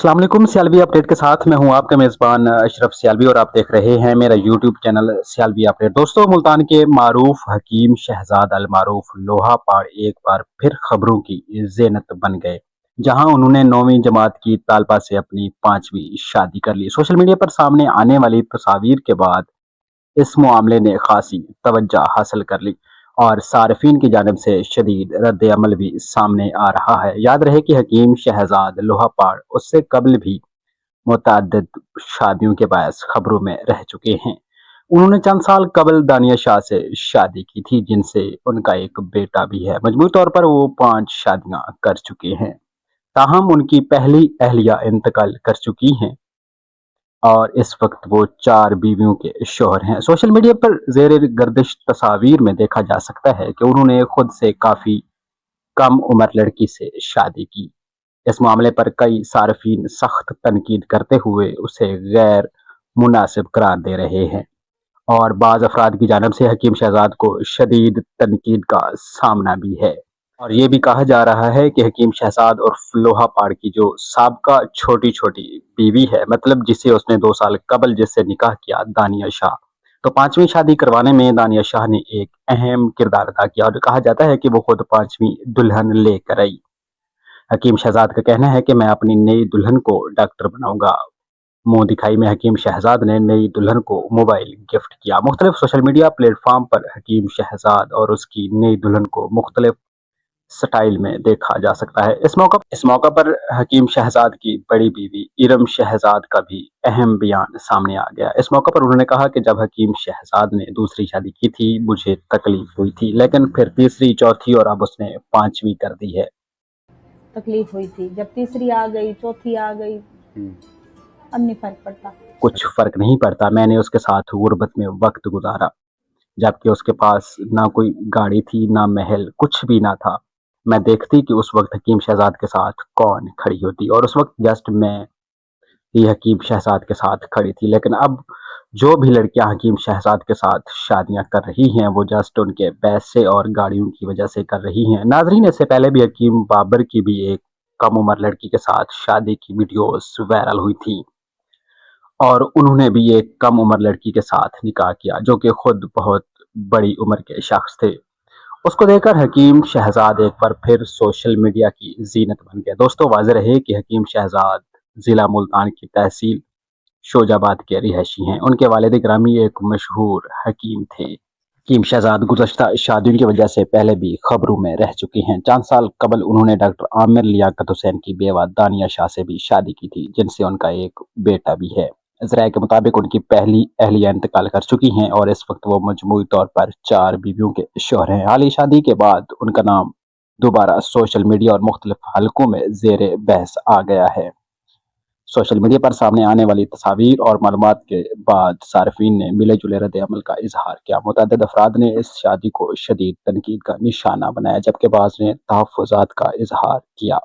अस्सलाम वालेकुम। सियालवी अपडेट के साथ मैं हूं आपका मेज़बान अशरफ सियालवी और आप देख रहे हैं मेरा यूट्यूब चैनल सियालवी अपडेट। दोस्तों, मुल्तान के मारूफ हकीम शहजाद अल मारूफ लोहा पहाड़ एक बार फिर खबरों की ज़ेनत बन गए, जहां उन्होंने 9वीं जमात की तालबा से अपनी 5वीं शादी कर ली। सोशल मीडिया पर सामने आने वाली तस्वीर के बाद इस मामले ने खासी तवज्जो हासिल कर ली और सार्फिन की जानिब से शदीद रद्द अमल भी सामने आ रहा है। याद रहे कि हकीम शहजाद लोहा पहाड़ उससे कबल भी मुतअद्दिद शादियों के बायस खबरों में रह चुके हैं। उन्होंने चंद साल कबल दानिया शाह से शादी की थी, जिनसे उनका एक बेटा भी है। मजमूई तौर पर वो 5 शादियां कर चुके हैं, ताहम उनकी पहली अहलिया इंतकाल कर चुकी हैं और इस वक्त वो 4 बीवियों के शौहर हैं। सोशल मीडिया पर ज़ेर गर्दिश तस्वीर में देखा जा सकता है कि उन्होंने खुद से काफ़ी कम उम्र लड़की से शादी की। इस मामले पर कई सार्फिन सख्त तनकीद करते हुए उसे गैर मुनासिब करार दे रहे हैं और बाज़ अफराद की जानिब से हकीम शहजाद को शदीद तनकीद का सामना भी है। और ये भी कहा जा रहा है कि हकीम शहजाद और लोहा पहाड़ की जो साबका छोटी छोटी बीवी है, मतलब जिसे उसने 2 साल कबल जिससे निकाह किया, दानिया शाह, तो 5वीं शादी करवाने में दानिया शाह ने एक अहम किरदार अदा किया और कहा जाता है कि वो खुद 5वीं दुल्हन लेकर आई। हकीम शहजाद का कहना है कि मैं अपनी नई दुल्हन को डॉक्टर बनाऊंगा। मुंह दिखाई में हकीम शहजाद ने नई दुल्हन को मोबाइल गिफ्ट किया। मुख्तलिफ सोशल मीडिया प्लेटफॉर्म पर हकीम शहजाद और उसकी नई दुल्हन को मुख्तलिफ स्टाइल में देखा जा सकता है। इस मौका पर हकीम शहजाद की बड़ी बीवी इरम शहजाद का भी अहम बयान सामने आ गया। इस मौका पर उन्होंने कहा कि जब हकीम शहजाद ने दूसरी शादी की थी मुझे तकलीफ हुई थी, लेकिन फिर तीसरी, चौथी और अब उसने 5वीं कर दी है। तकलीफ हुई थी, जब तीसरी आ गई, चौथी आ गई, अब नहीं फर्क पड़ता। कुछ फर्क नहीं पड़ता। मैंने उसके साथ गुर्बत में वक्त गुजारा, जबकि उसके पास ना कोई गाड़ी थी, ना महल, कुछ भी ना था। मैं देखती कि उस वक्त हकीम शहजाद के साथ कौन खड़ी होती और उस वक्त जस्ट मैं ही हकीम शहजाद के साथ खड़ी थी। लेकिन अब जो भी लड़कियां हकीम शहजाद के साथ शादियां कर रही हैं वो जस्ट उनके पैसे और गाड़ियों की वजह से कर रही हैं। नाजरीन, इससे पहले भी हकीम बाबर की भी एक कम उम्र लड़की के साथ शादी की वीडियोस वायरल हुई थी और उन्होंने भी एक कम उम्र लड़की के साथ निकाह किया, जो कि खुद बहुत बड़ी उम्र के शख्स थे। उसको देखकर हकीम शहजाद एक बार फिर सोशल मीडिया की जीनत बन गया। दोस्तों, वाज़ेह रहे कि हकीम शहजाद जिला मुल्तान की तहसील शोजाबाद के रिहायशी हैं। उनके वालिद गिरामी एक मशहूर हकीम थे। हकीम शहजाद गुज़श्ता शादियों की वजह से पहले भी खबरों में रह चुके हैं। चंद साल कबल उन्होंने डॉक्टर आमिर लियाकत हुसैन की बेवा दानिया शाह से भी शादी की थी, जिनसे उनका एक बेटा भी है। ज़राए के मुताबिक उनकी पहली अहलिया इंतकाल कर चुकी हैं और इस वक्त वो मजमूई तौर पर 4 बीवियों के शौहर हैं। हाल ही शादी के बाद उनका नाम दोबारा सोशल मीडिया और मुख्तलिफ हलकों में ज़ेर बहस आ गया है। सोशल मीडिया पर सामने आने वाली तस्वीर और मालूमात के बाद सार्फिन ने मिले जुले रद्द अमल का इजहार किया। मुतअद्दिद अफराद ने इस शादी को शदीद तनकीद का निशाना बनाया, जबकि बाज़ ने तहफ़्फ़ुज़ात का इजहार किया।